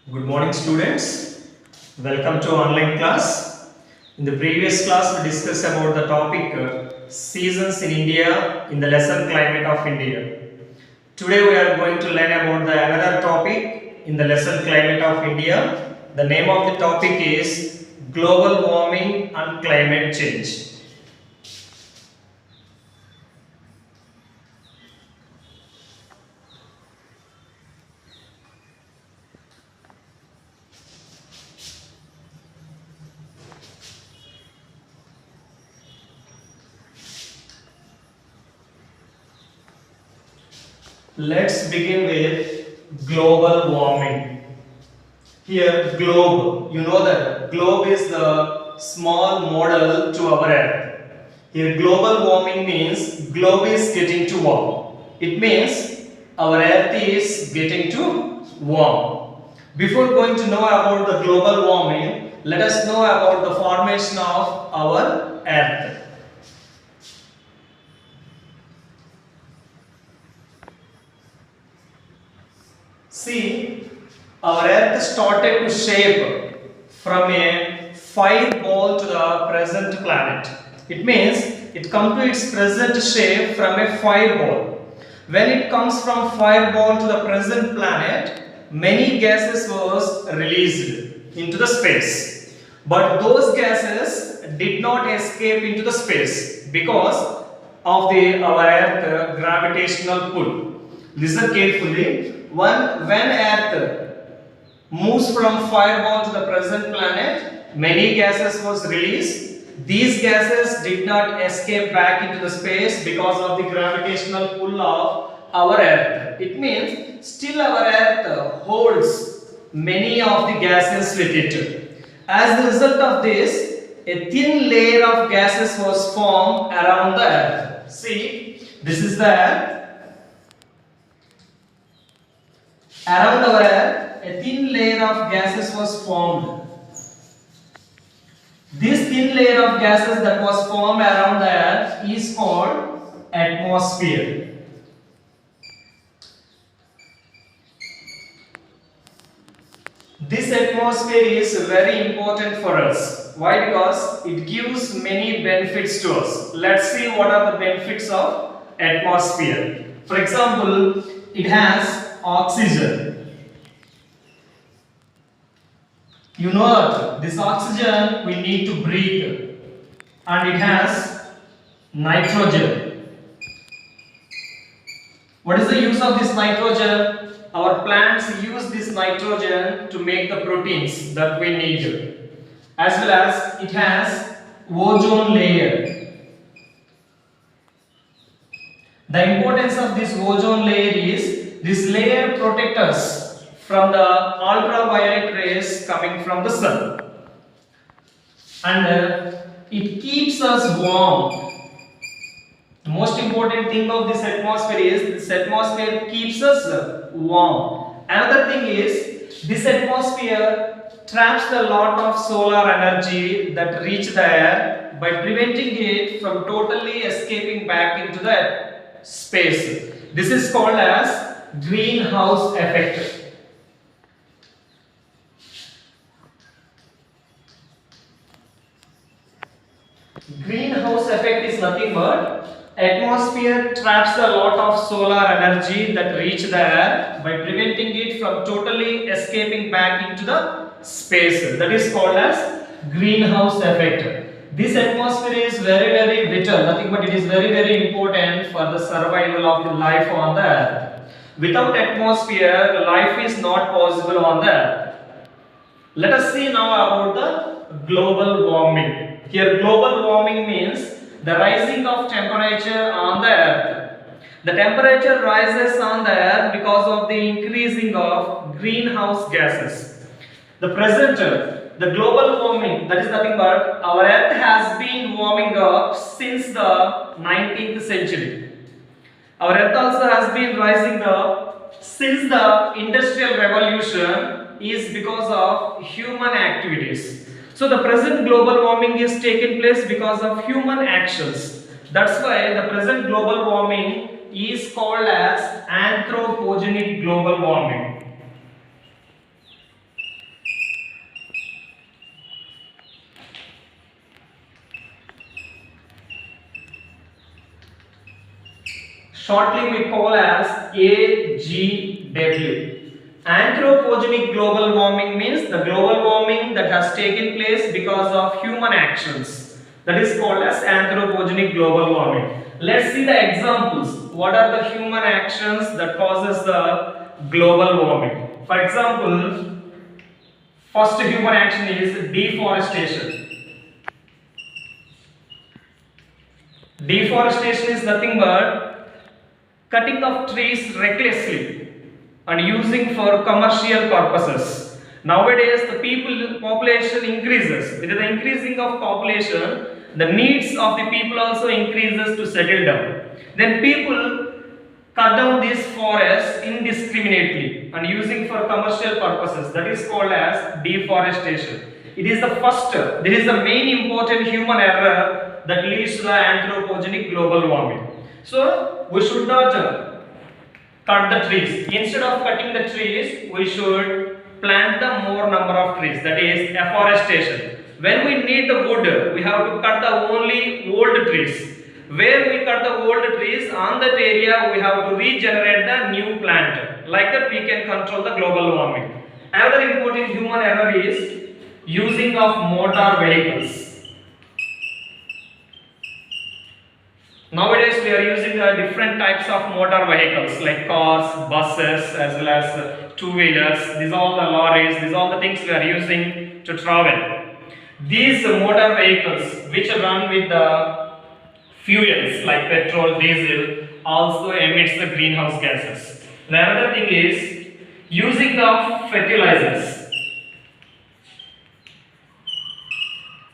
Good morning, students. Welcome to online class. In the previous class, we discussed about the topic seasons in India in the lesson climate of India. Today, we are going to learn about the another topic in the lesson climate of India. The name of the topic is global warming and climate change. Let's begin with global warming. Here, globe, you know that globe is the small model to our Earth. Here, global warming means globe is getting to warm. It means our Earth is getting to warm. Before going to know about the global warming, let us know about the formation of our Earth. See, our Earth started to shape from a fireball to the present planet. It means it comes to its present shape from a fireball. When it comes from fireball to the present planet, many gases was released into the space. But those gases did not escape into the space because of our Earth gravitational pull. Listen carefully. When Earth moves from fireball to the present planet, many gases was released. These gases did not escape back into the space because of the gravitational pull of our Earth. It means still our Earth holds many of the gases with it. As the result of this, a thin layer of gases was formed around the Earth. See, this is the Earth. Around our Earth, a thin layer of gases was formed. This thin layer of gases that was formed around the Earth is called atmosphere. This atmosphere is very important for us. Why? Because it gives many benefits to us. Let's see what are the benefits of atmosphere. For example, it has oxygen. You know that this oxygen we need to breathe, and it has nitrogen. What is the use of this nitrogen? Our plants use this nitrogen to make the proteins that we need, as well as it has ozone layer. The importance of this ozone layer is this layer protects us from the ultraviolet rays coming from the sun, and it keeps us warm. The most important thing of this atmosphere is this atmosphere keeps us warm. Another thing is this atmosphere traps a lot of solar energy that reach the air by preventing it from totally escaping back into the space. This is called as greenhouse effect. Greenhouse effect is nothing but atmosphere traps a lot of solar energy that reach the air by preventing it from totally escaping back into the space. That is called as greenhouse effect. This atmosphere is very vital, nothing but it is very important for the survival of the life on the earth. Without atmosphere, life is not possible on the earth. Let us see now about the global warming. Here global warming means the rising of temperature on the earth. The temperature rises on the earth because of the increasing of greenhouse gases. The global warming, that is nothing but our earth has been warming up since the 19th century. Our earth also has been rising up since the industrial revolution is because of human activities. So the present global warming is taking place because of human actions. That's why the present global warming is called as anthropogenic global warming. Shortly we call as AGW. Anthropogenic global warming means the global warming that has taken place because of human actions. That is called as anthropogenic global warming. Let's see the examples. What are the human actions that causes the global warming? For example, first human action is deforestation. Deforestation is nothing but cutting of trees recklessly and using for commercial purposes. Nowadays the population increases. With the increasing of population, the needs of the people also increases to settle down. Then people cut down these forests indiscriminately and using for commercial purposes. That is called as deforestation. It is the first, this is the main important human error that leads to the anthropogenic global warming. So we should not cut the trees. Instead of cutting the trees, we should plant the more number of trees. That is afforestation. When we need the wood, we have to cut the only old trees. Where we cut the old trees, on that area we have to regenerate the new plant. Like that we can control the global warming. Another important human error is using of motor vehicles. Nowadays we are using different types of motor vehicles like cars, buses, as well as two-wheelers. These are all the lorries. These are all the things we are using to travel. These motor vehicles which run with the fuels like petrol, diesel also emits the greenhouse gases. The another thing is using of fertilizers.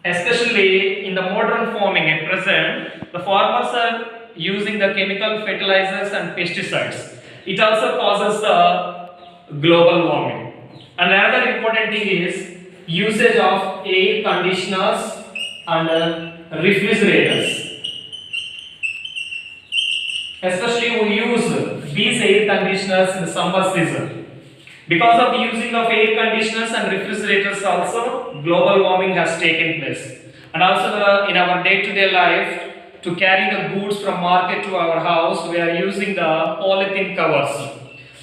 Especially in the modern farming at present, the farmers are using the chemical fertilizers and pesticides. It also causes the global warming. And another important thing is usage of air conditioners and refrigerators. Especially we use these air conditioners in the summer season. Because of the using of air conditioners and refrigerators also, global warming has taken place. And also in our day-to-day life, to carry the goods from market to our house, we are using the polythene covers.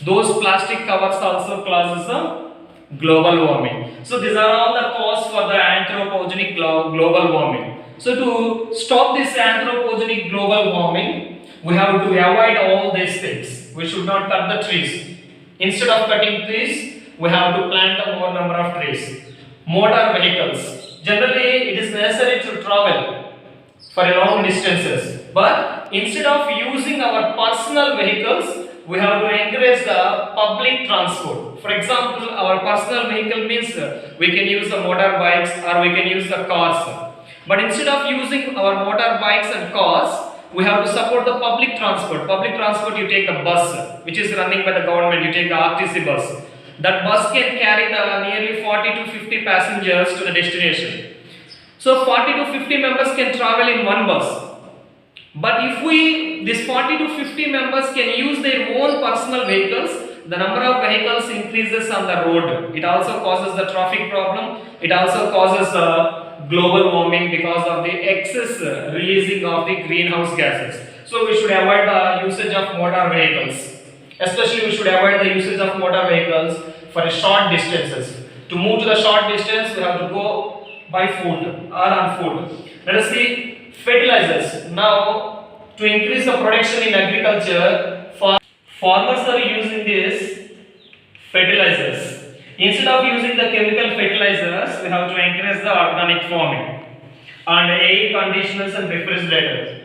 Those plastic covers also causes the global warming. So these are all the cause for the anthropogenic global warming. So to stop this anthropogenic global warming, we have to avoid all these things. We should not cut the trees. Instead of cutting trees, we have to plant a more number of trees. Motor vehicles. Generally, it is necessary to travel for long distances. But instead of using our personal vehicles, we have to encourage the public transport. For example, our personal vehicle means we can use the motorbikes or we can use the cars. But instead of using our motorbikes and cars, we have to support the public transport. Public transport, you take the bus, which is running by the government, you take the RTC bus. That bus can carry the nearly 40 to 50 passengers to the destination. So 40 to 50 members can travel in one bus. But if this 40 to 50 members can use their own personal vehicles, the number of vehicles increases on the road. It also causes the traffic problem. It also causes global warming because of the excess releasing of the greenhouse gases. So we should avoid the usage of motor vehicles. Especially we should avoid the usage of motor vehicles for short distances. To move to the short distance, we have to go by foot or on foot. Let us see fertilizers. Now, to increase the production in agriculture, farmers are using these fertilizers. Instead of using the chemical fertilizers, we have to encourage the organic farming and air conditioners and refrigerators.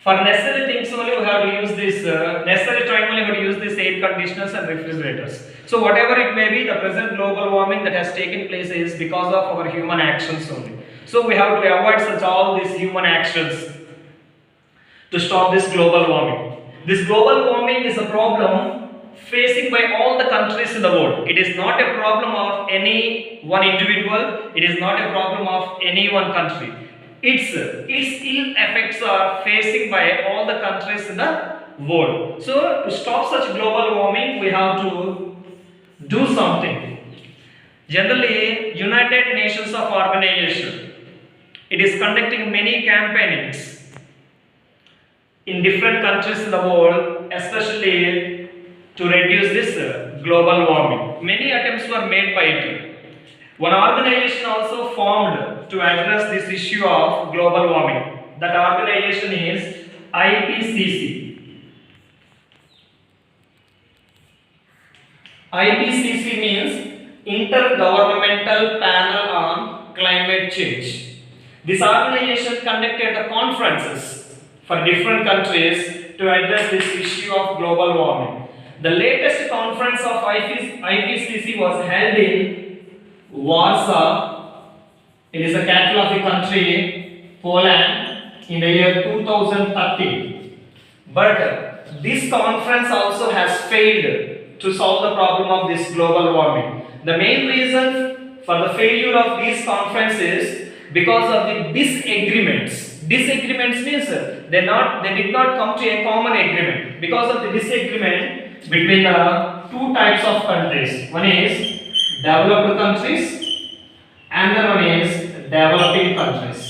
For necessary things only we have to use this, necessary time only we have to use these air conditioners and refrigerators. So whatever it may be, the present global warming that has taken place is because of our human actions only. So we have to avoid such all these human actions to stop this global warming. This global warming is a problem facing by all the countries in the world. It is not a problem of any one individual. It is not a problem of any one country. Its ill effects are facing by all the countries in the world. So to stop such global warming, we have to do something. Generally, United Nations of Organization, it is conducting many campaigns in different countries in the world, especially to reduce this global warming. Many attempts were made by it. One organization also formed to address this issue of global warming. That organization is IPCC. IPCC means Intergovernmental Panel on Climate Change. This organization conducted the conferences for different countries to address this issue of global warming. The latest conference of IPCC was held in Warsaw. It is the capital of the country, Poland, in the year 2013. But this conference also has failed to solve the problem of this global warming. The main reason for the failure of these conferences because of the disagreements. Disagreements means they did not come to a common agreement. Because of the disagreement between the two types of countries. One is developed countries and the one is developing countries.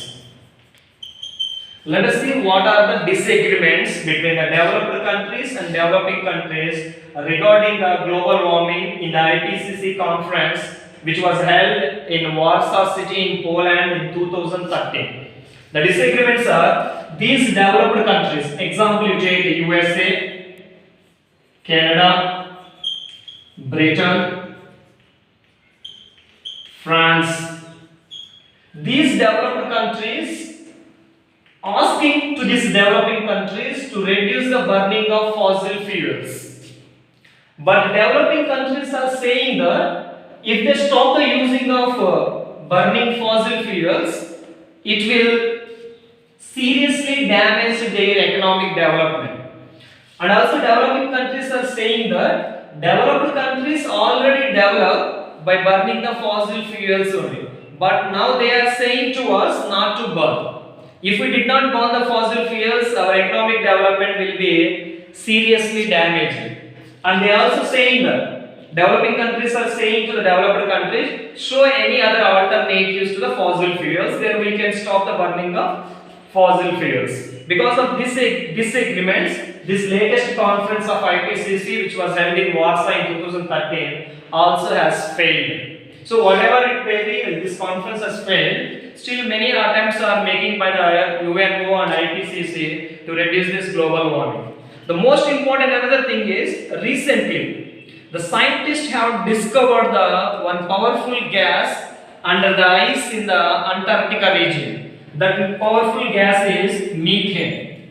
Let us see what are the disagreements between the developed countries and developing countries regarding the global warming in the IPCC conference, which was held in Warsaw City in Poland in 2013. The disagreements are these developed countries. Example, you take the USA, Canada, Britain, France. These developed countries asking to these developing countries to reduce the burning of fossil fuels. But developing countries are saying that if they stop the using of burning fossil fuels, it will seriously damage their economic development. And also developing countries are saying that developed countries already develop by burning the fossil fuels only. But now they are saying to us not to burn. If we did not burn the fossil fuels, our economic development will be seriously damaged. And they are also saying that developing countries are saying to the developed countries, show any other alternatives to the fossil fuels where we can stop the burning of fossil fuels. Because of this disagreements, this latest conference of IPCC, which was held in Warsaw in 2013, also has failed. So whatever it may be, this conference has failed. Still, many attempts are making by the UNO and IPCC to reduce this global warming. The most important another thing is recently the scientists have discovered the one powerful gas under the ice in the Antarctica region. That powerful gas is methane.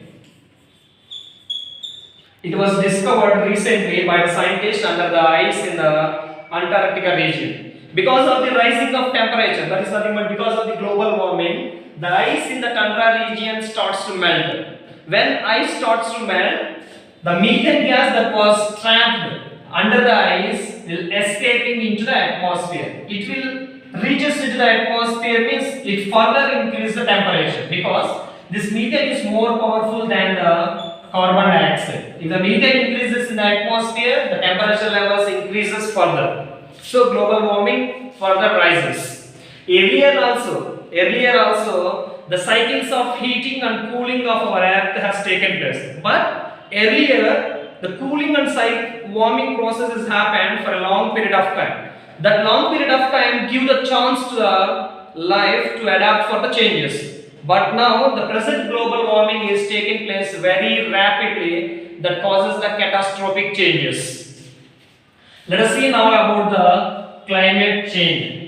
It was discovered recently by the scientists under the ice in the Antarctica region. Because of the rising of temperature, that is nothing but because of the global warming, the ice in the tundra region starts to melt. When ice starts to melt, the methane gas that was trapped under the ice will escaping into the atmosphere. It will reaches into the atmosphere means it further increases the temperature because this methane is more powerful than the carbon dioxide. If the methane increases in the atmosphere, the temperature levels increases further. So global warming further rises. Earlier also, the cycles of heating and cooling of our earth has taken place. But earlier, the cooling and warming processes happened for a long period of time. That long period of time give the chance to the life to adapt for the changes. But now the present global warming is taking place very rapidly that causes the catastrophic changes. Let us see now about the climate change.